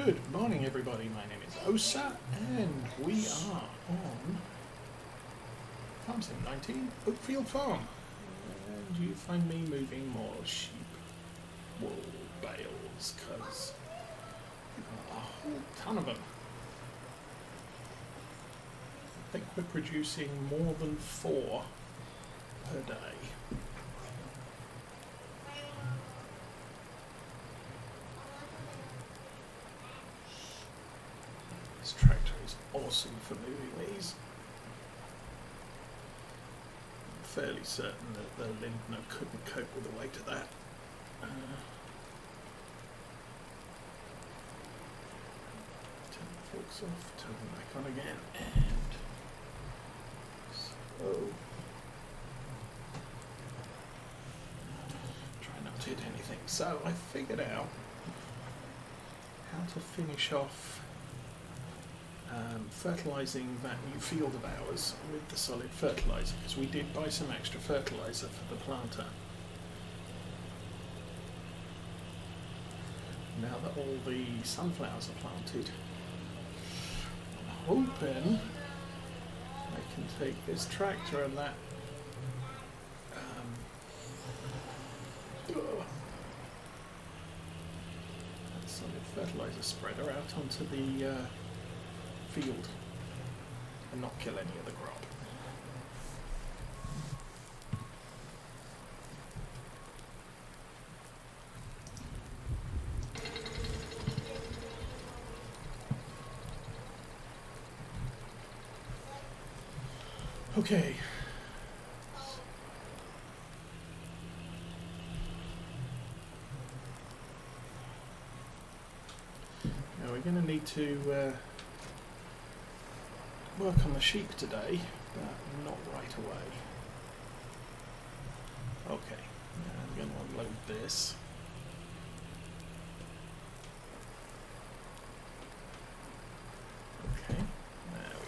Good morning, everybody. My name is Osa, and we are on FS19 Oakfield Farm. And you find me moving more sheep wool bales, because a whole ton of them. I think we're producing more than 4 per day. This tractor is awesome for moving these. I'm fairly certain that the Lindner couldn't cope with the weight of that. Turn the forks off, turn them back on again, and so try not to hit anything. So I figured out how to finish off fertilising that new field of ours with the solid fertiliser, because we did buy some extra fertiliser for the planter. Now that all the sunflowers are planted, I'm hoping I can take this tractor and that solid fertiliser spreader out onto the field and not kill any of the crop. Okay. Now we're going to need to work on the sheep today, but not right away. Okay, now I'm going to unload this. Okay, there we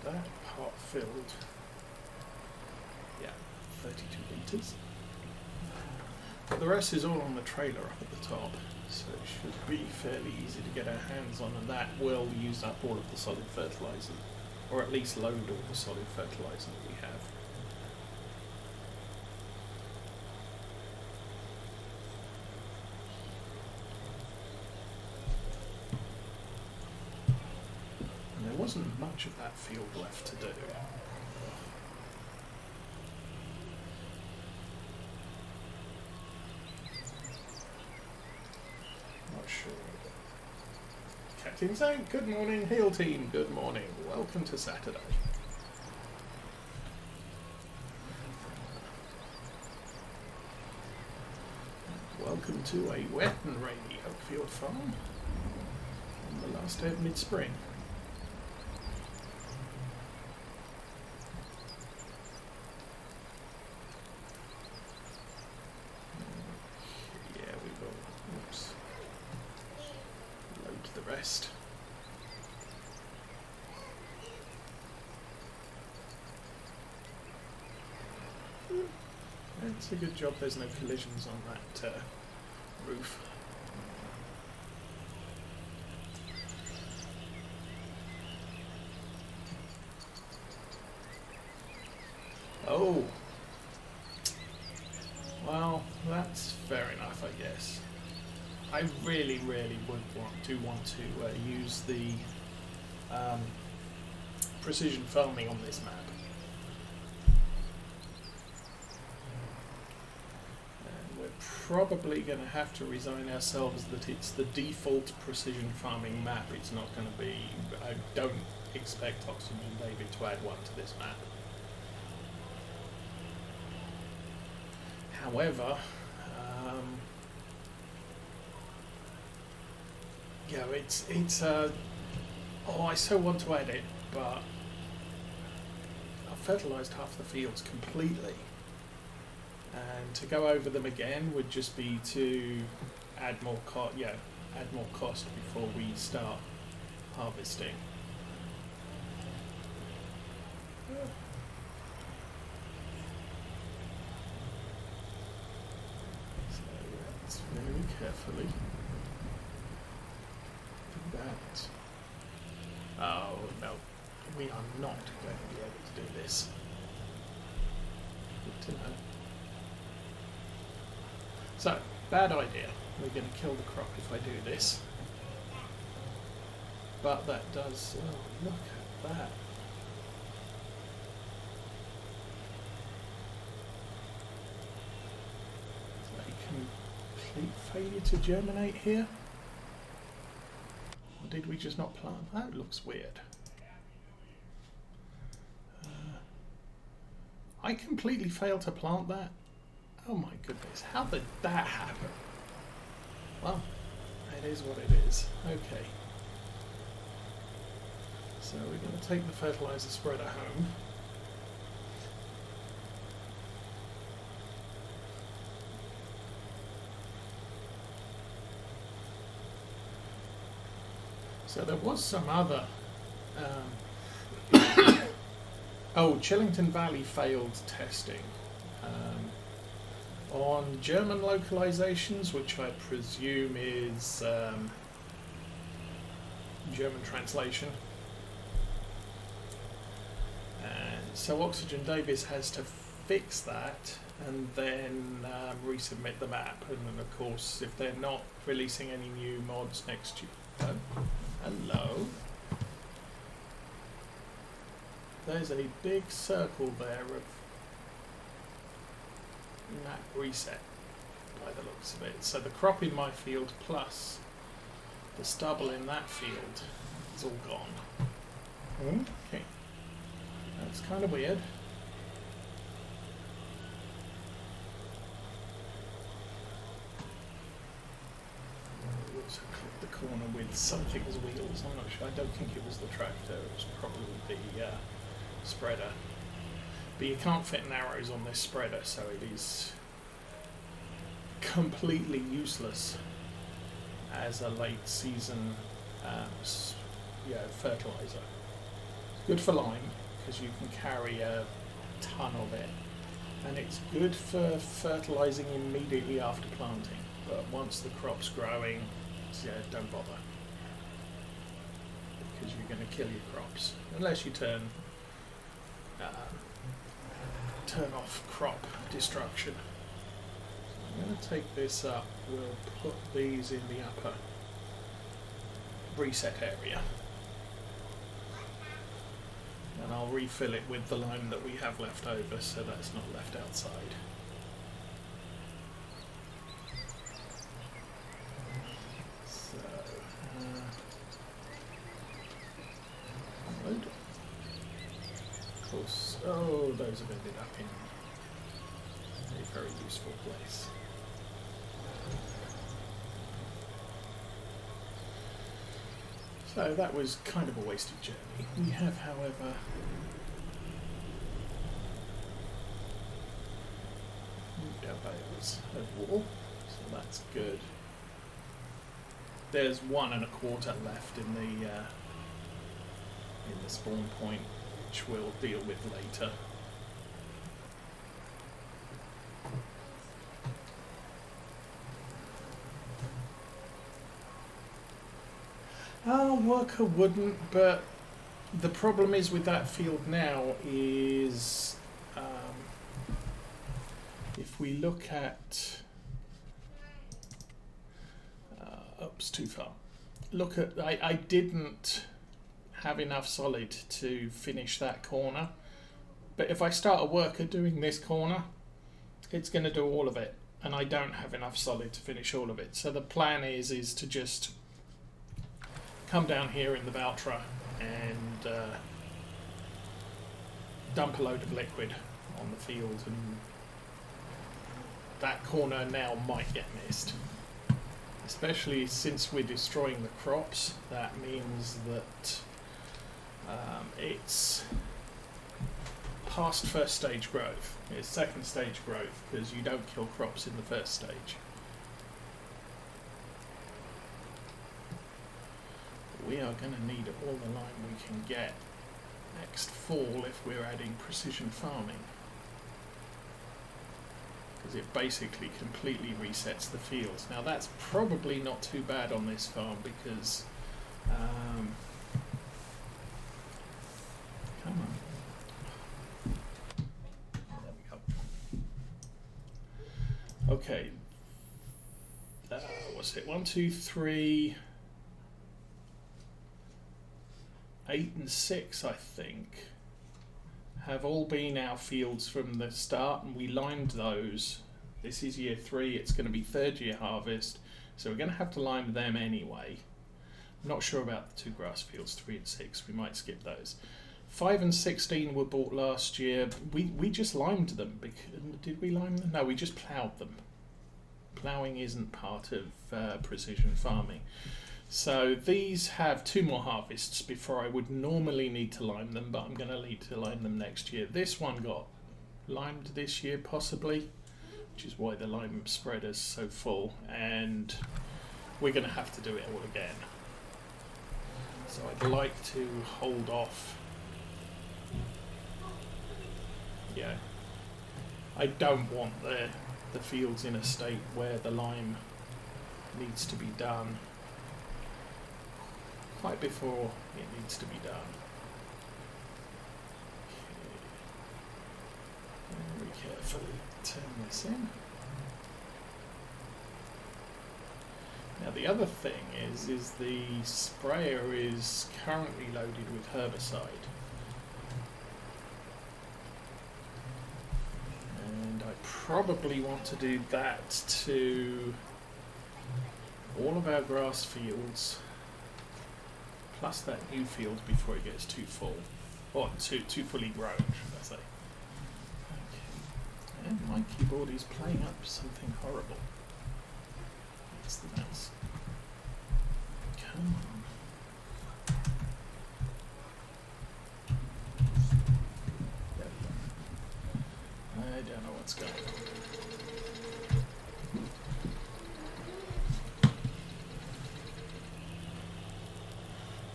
go. That part filled. Yeah, 32 litres. The rest is all on the trailer up at the top, so it should be fairly easy to get our hands on, and that will use up all of the solid fertiliser, or at least load all the solid fertiliser that we have. And there wasn't much of that field left to do. Sure. Captain Zank, good morning. Heel team, good morning. Welcome to Saturday. Welcome to a wet and rainy Oakfield farm on the last day of mid-spring. Rest. It's a good job there's no collisions on that roof. Oh, well, that's fair enough, I guess. I really would want to use the precision farming on this map. And we're probably going to have to resign ourselves that it's the default precision farming map. It's not going to be, I don't expect Oxygen David to add one to this map. However, yeah, it's oh, I so want to add it, but I've fertilised half the fields completely, and to go over them again would just be to add more cost before we start harvesting. carefully. Do that. Oh no, we are not going to be able to do this. Good to know. So, bad idea. We're going to kill the crop if I do this. But that does... Oh, look at that. A complete failure to germinate here. Or did we just not plant? That looks weird. I completely failed to plant that. Oh my goodness, how did that happen? Well, it is what it is. Okay. So we're going to take the fertilizer spreader home. So there was some other... oh, Chillington Valley failed testing. On German localizations, which I presume is German translation. And so Oxygen Davis has to fix that and then resubmit the map. And then of course, if they're not releasing any new mods next year... Oh, hello. There's a big circle there of map reset by the looks of it. So the crop in my field plus the stubble in that field is all gone. Okay. That's kind of weird. We also clipped the corner with something as wheels. I'm not sure. I don't think it was the tractor. It was probably the spreader. But you can't fit narrows on this spreader, so it is completely useless as a late season fertilizer. It's good for lime because you can carry a ton of it, and it's good for fertilizing immediately after planting. But once the crop's growing, don't bother, because you're going to kill your crops unless you turn off crop destruction. So I'm going to take this up. We'll put these in the upper reset area, and I'll refill it with the lime that we have left over, so that's not left outside. So unload. Of course, oh, those have ended up in a very useful place. So that was kind of a wasted journey. We have, however, bales of wool, so that's good. There's 1 1/4 left in the spawn point, which we'll deal with later. Worker wouldn't, but the problem is with that field now is if we look at oops, too far. Look at, I didn't have enough solid to finish that corner, but if I start a worker doing this corner, it's going to do all of it, and I don't have enough solid to finish all of it. So the plan is to just come down here in the Valtra and dump a load of liquid on the field, and that corner now might get missed. Especially since we're destroying the crops, that means that it's past first stage growth. It's second stage growth, because you don't kill crops in the first stage. We are going to need all the lime we can get next fall if we're adding precision farming. because it basically completely resets the fields. Now that's probably not too bad on this farm because come on. There we go. Okay. What's it? 1, 2, 3, 8 and 6, I think, have all been our fields from the start, and we limed those. This is year 3, it's going to be 3rd year harvest, so we're going to have to lime them anyway. I'm not sure about the 2 grass fields, 3 and 6, we might skip those. 5 and 16 were bought last year. We just limed them. Did we lime them? No, we just ploughed them. Ploughing isn't part of precision farming. So these have 2 more harvests before I would normally need to lime them, but I'm going to need to lime them next year. This one got limed this year possibly, which is why the lime spreader's so full, and we're going to have to do it all again. So I'd like to hold off. Yeah, I don't want the fields in a state where the lime needs to be done quite before it needs to be done. Okay. Very carefully turn this in. Now the other thing is the sprayer is currently loaded with herbicide. And I probably want to do that to all of our grass fields, plus that new field before it gets too full, or too fully grown, should I say. Okay. And my keyboard is playing up something horrible. It's the mouse. Come on. There we go. I don't know what's going on.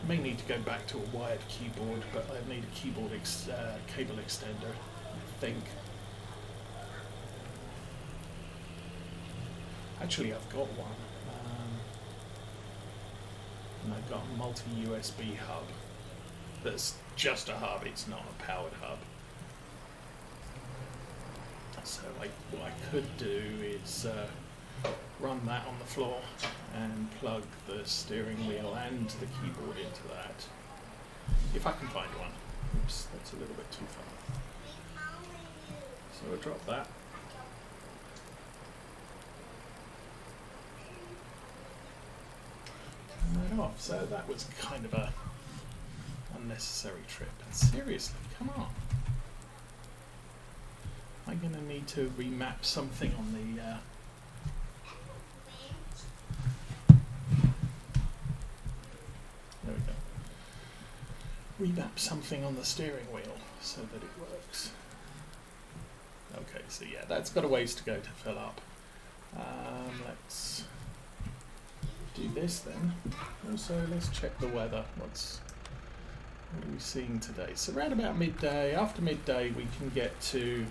I may need to go back to a wired keyboard, but I need a keyboard cable extender, I think. Actually, I've got one. And I've got a multi-USB hub that's just a hub, it's not a powered hub. So what I could do is run that on the floor and plug the steering wheel and the keyboard into that. If I can find one. Oops, that's a little bit too far. So I'll drop that. Turn that off. So that was kind of a unnecessary trip. And seriously, come on. I'm going to need to remap something on the there we go. Remap something on the steering wheel so that it works. Okay, so yeah, that's got a ways to go to fill up. Let's do this then. Also, let's check the weather. What are we seeing today? So around about midday, after midday, we can get to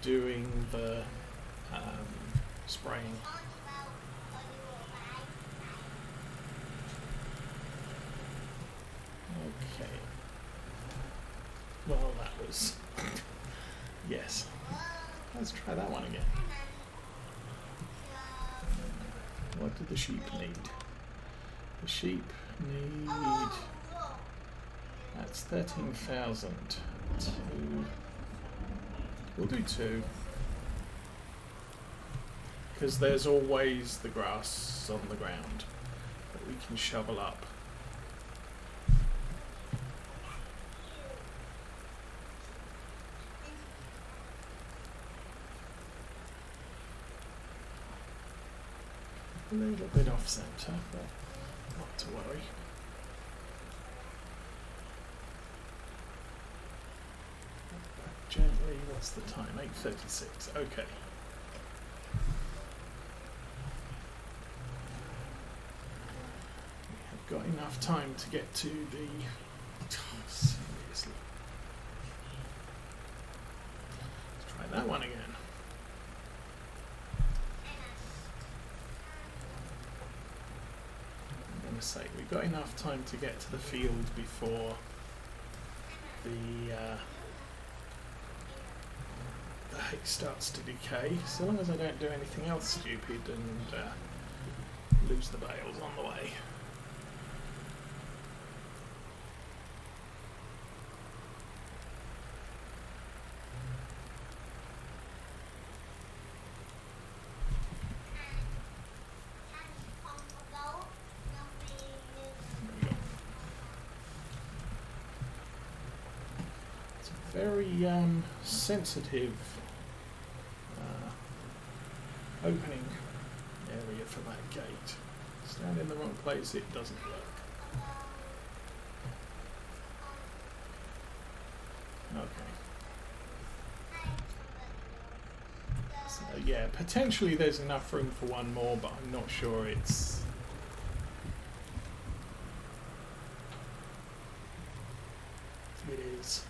doing the spraying. Okay. Well, that was yes. Let's try that one again. What do the sheep need? The sheep need, that's 13,000. We'll do 2. Because there's always the grass on the ground that we can shovel up. A little bit off centre, but not to worry. Back gently, what's the time? 8:36, okay. We have got enough time to get to the, seriously, that one again. I'm going to say we've got enough time to get to the field before the hay starts to decay, so long as I don't do anything else stupid and lose the bales on the way. It's a very sensitive opening area for that gate. Stand in the wrong place, it doesn't work. Okay. So yeah, potentially there's enough room for one more, but I'm not sure it's... It is.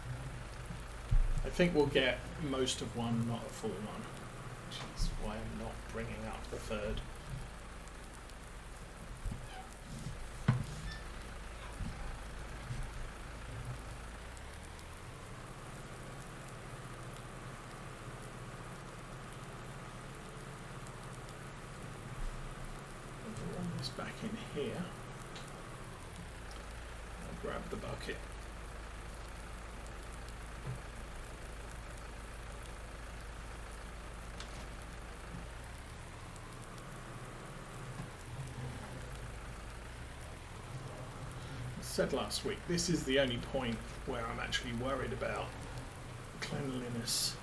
I think we'll get most of one, not a full one. Which is why I'm not bringing up the third. I'll run this back in here. I'll grab the bucket. Said last week, this is the only point where I'm actually worried about cleanliness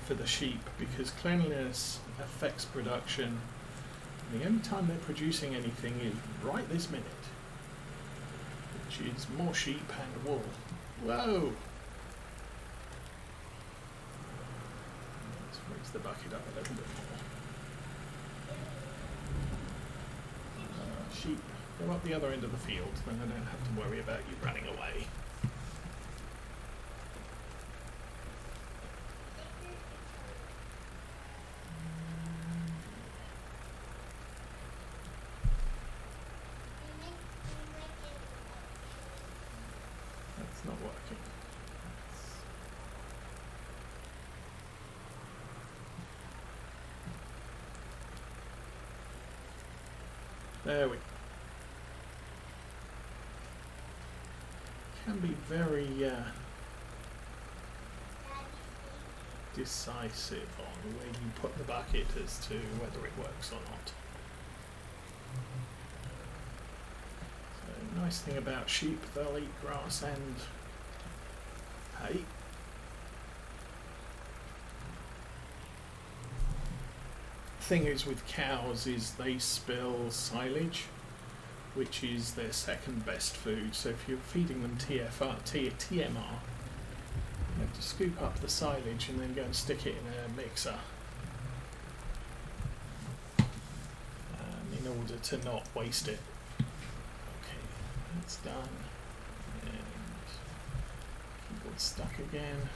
for the sheep, because cleanliness affects production, and the only time they're producing anything is right this minute, which is more sheep and wool. Whoa! Let's raise the bucket up a little bit more. Sheep. Go up the other end of the field, then I don't have to worry about you running away. That's not working. There we go. Can be very decisive on where you put the bucket as to whether it works or not. So, nice thing about sheep, they'll eat grass and hay. Thing is with cows is they spill silage, which is their second best food. So if you're feeding them TMR, you have to scoop up the silage and then go and stick it in a mixer in order to not waste it. Okay, that's done. And keyboard's stuck again.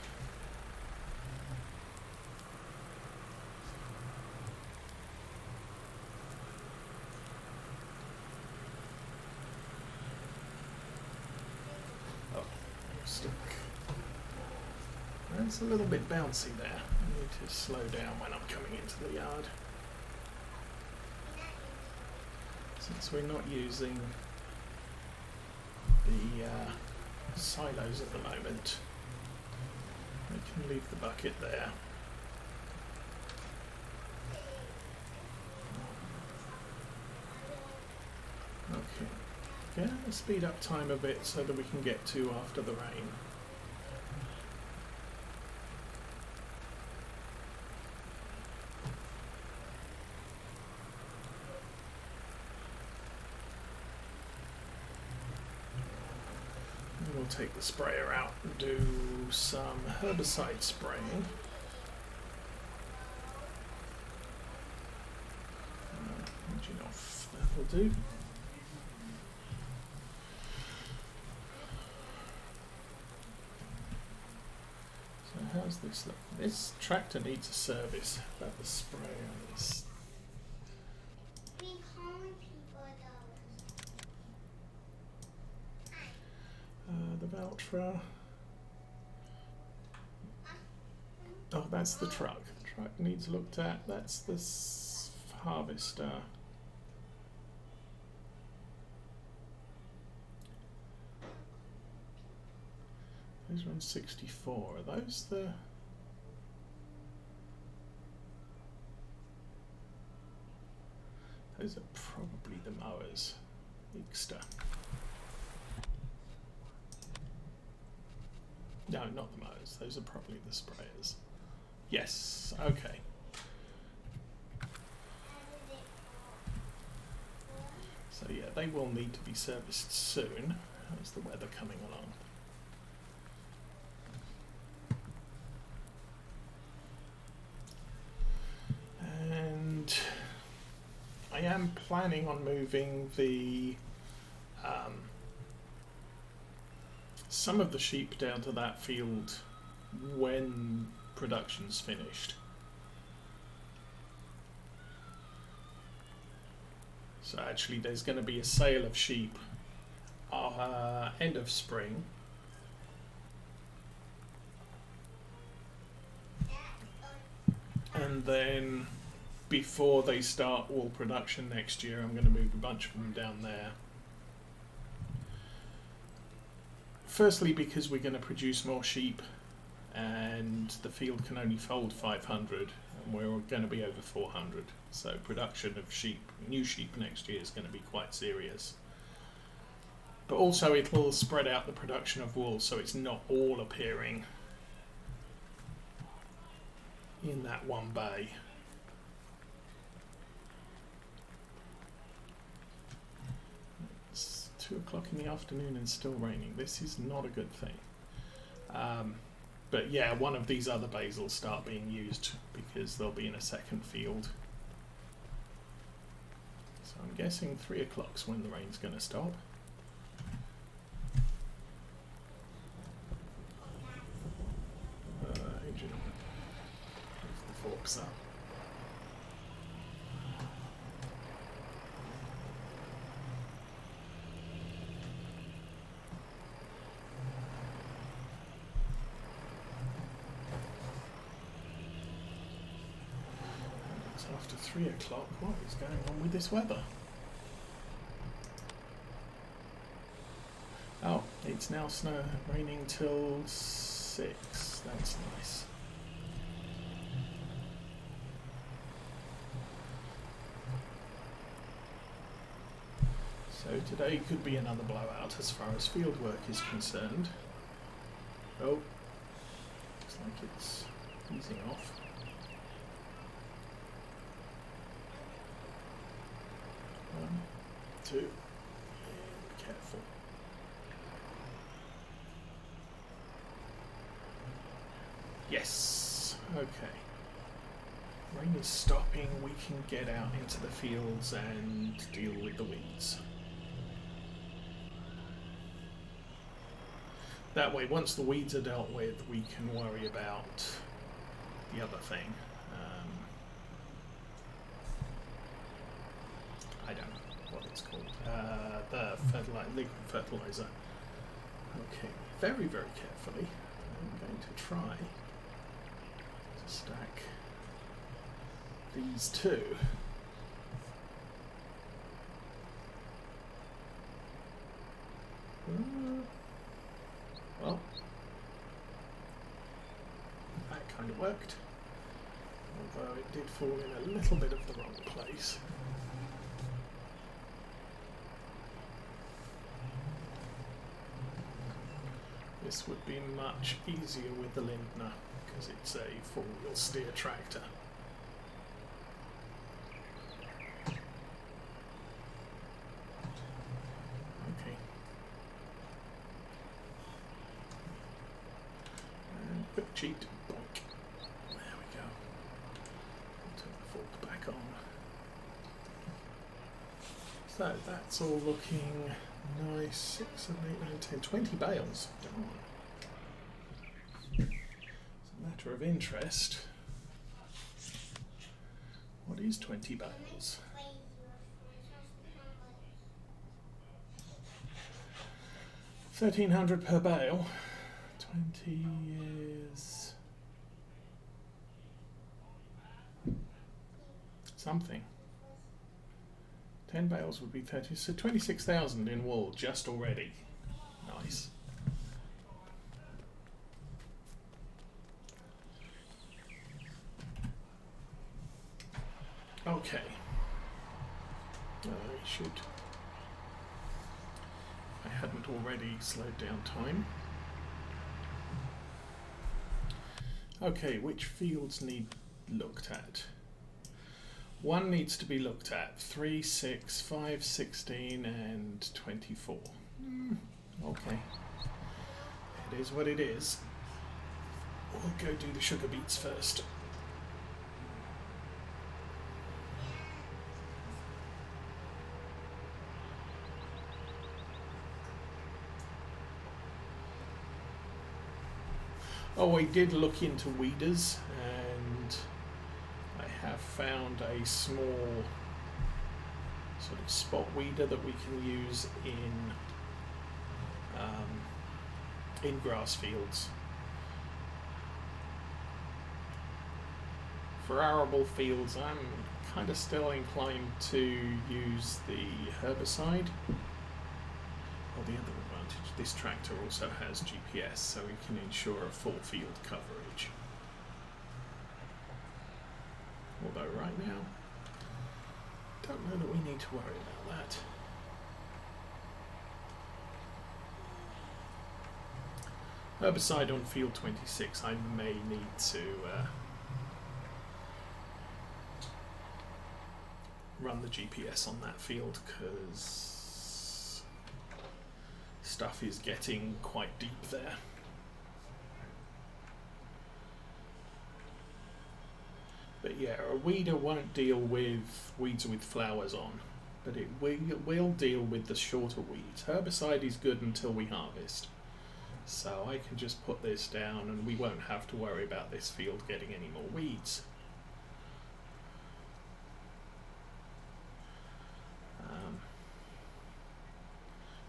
It's a little bit bouncy there. I need to slow down when I'm coming into the yard. Since we're not using the silos at the moment, I can leave the bucket there. Okay. Yeah, let's speed up time a bit so that we can get to after the rain. We'll take the sprayer out and do some herbicide spraying. Engine off, that'll do. So How's this look? This tractor needs a service, but the sprayer is... the Valtra... Oh, that's the truck. The truck needs looked at. That's the harvester. Those are on 64. Are those the... Those are probably the mowers. Easter. No, not the mowers. Those are probably the sprayers. Yes, okay. So yeah, they will need to be serviced soon. How's the weather coming along? And I am planning on moving the some of the sheep down to that field when production's finished. So actually there's going to be a sale of sheep end of spring. And then before they start wool production next year, I'm going to move a bunch of them down there. Firstly, because we're going to produce more sheep and the field can only fold 500 and we're going to be over 400. So production of sheep, new sheep next year is going to be quite serious. But also it will spread out the production of wool so it's not all appearing in that one bay. It's 2 o'clock in the afternoon and still raining. This is not a good thing. But yeah, one of these other bays will start being used because they'll be in a second field. So I'm guessing 3 o'clock's when the rain's going to stop. Engine on. The forks up. After 3 o'clock, what is going on with this weather? Oh, it's now raining till 6. That's nice. So today could be another blowout as far as field work is concerned. Oh, looks like it's easing off. One, two, and be careful. Yes, okay. Rain is stopping, we can get out into the fields and deal with the weeds. That way, once the weeds are dealt with, we can worry about the other thing. I don't know what it's called. The liquid fertilizer. Okay, very, very carefully, I'm going to try to stack these two. Well, that kind of worked, although it did fall in a little bit of the wrong place. This would be much easier with the Lindner because it's a four-wheel steer tractor. Okay. And quick cheat, boink. There we go. I'll turn the fork back on. So that's all looking nice. 6, 7, 8, 9, 10, 20 bales. Darn. As a matter matter of interest, what is 20 bales? 1,300 per bale. 20 is something. 10 bales would be 30, so 26,000 in wool just already. Nice. Okay. I should, if I hadn't already slowed down time. Okay, which fields need looked at? One needs to be looked at. 3, 6, 5, 16 and 24. Okay. It is what it is. We'll go do the sugar beets first. Oh, I did look into weeders, and I have found a small sort of spot weeder that we can use in grass fields. For arable fields, I'm kind of still inclined to use the herbicide. Well, the other advantage, this tractor also has GPS, so we can ensure a full field coverage. Although right now, don't know that we need to worry about that. Herbicide on field 26, I may need to run the GPS on that field because stuff is getting quite deep there. But yeah, a weeder won't deal with weeds with flowers on, but it will deal with the shorter weeds. Herbicide is good until we harvest. So I can just put this down and we won't have to worry about this field getting any more weeds.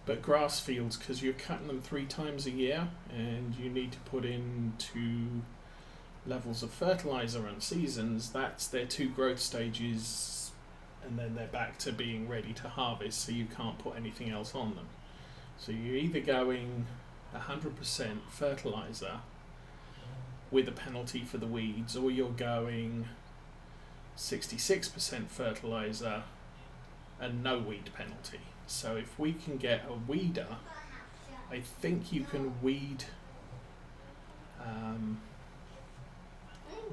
But grass fields, because you're cutting them 3 times a year and you need to put in 2 levels of fertilizer and seasons, that's their 2 growth stages, and then they're back to being ready to harvest, so you can't put anything else on them. So you're either going 100% fertilizer with a penalty for the weeds, or you're going 66% fertilizer and no weed penalty. So if we can get a weeder, I think you can weed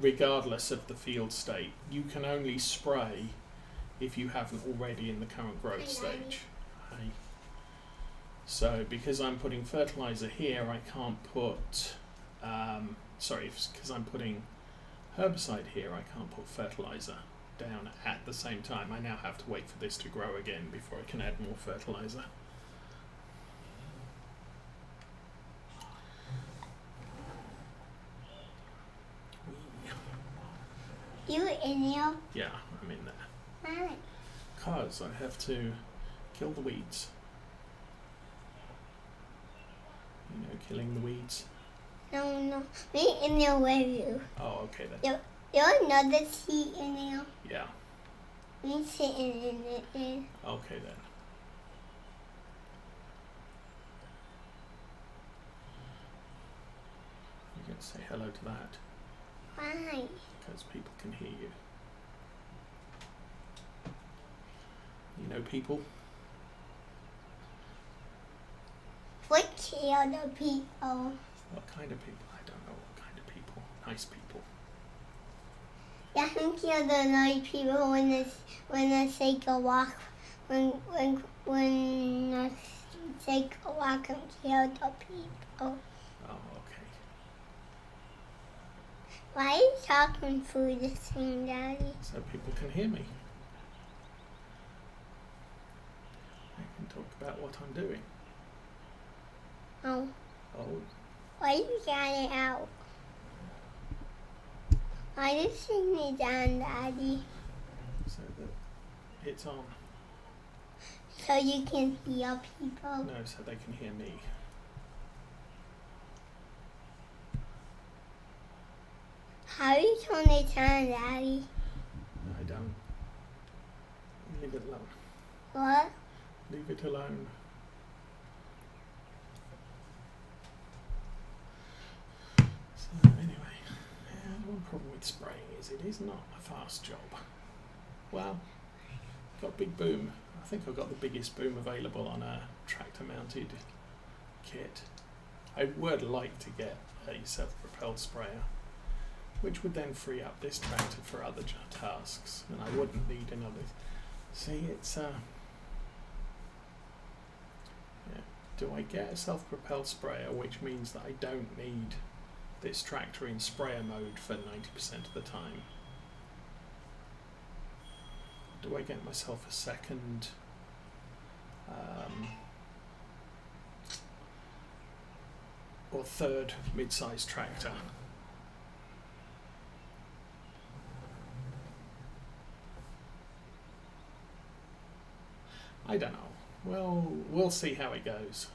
regardless of the field state. You can only spray if you haven't already in the current growth stage. Okay. So because I'm putting fertilizer here, I can't put, because I'm putting herbicide here, I can't put fertilizer down at the same time. I now have to wait for this to grow again before I can add more fertilizer. You in here? Yeah, I'm in there. Why? Because I have to kill the weeds. You know, killing the weeds. No. Me in there with you. Oh, okay then. You're another seat in there. Yeah. Me sitting in it. Okay then. You can say hello to that. Why? Because people can hear you. You know people? What other people? What kind of people? I don't know what kind of people. Nice people. I can kill the nice people when I take a walk. When I take a walk and kill the people. Oh, okay. Why are you talking through this thing, Daddy? So people can hear me. I can talk about what I'm doing. Oh. Oh, Why you got it out? I just sing it down, Daddy, so that it's on. so you can hear people. No, so they can hear me. How do you turn it on, Daddy? I don't. Leave it alone. What? Leave it alone. So anyway, one problem with spraying is it is not a fast job. Well, got a big boom. I think I've got the biggest boom available on a tractor mounted kit. I would like to get a self-propelled sprayer, which would then free up this tractor for other tasks, and I wouldn't need another. See, it's yeah. Do I get a self-propelled sprayer, which means that I don't need this tractor in sprayer mode for 90% of the time? Do I get myself a second or third mid-sized tractor? I don't know. Well, we'll see how it goes.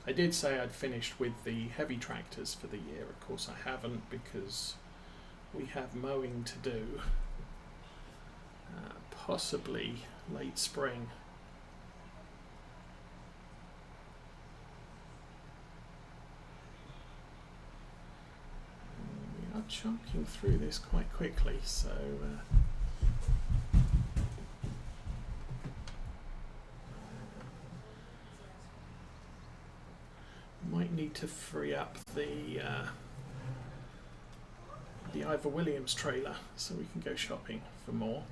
I did say I'd finished with the heavy tractors for the year. Of course I haven't, because we have mowing to do. Possibly late spring. We are chunking through this quite quickly, so might need to free up the Ivor Williams trailer so we can go shopping for more.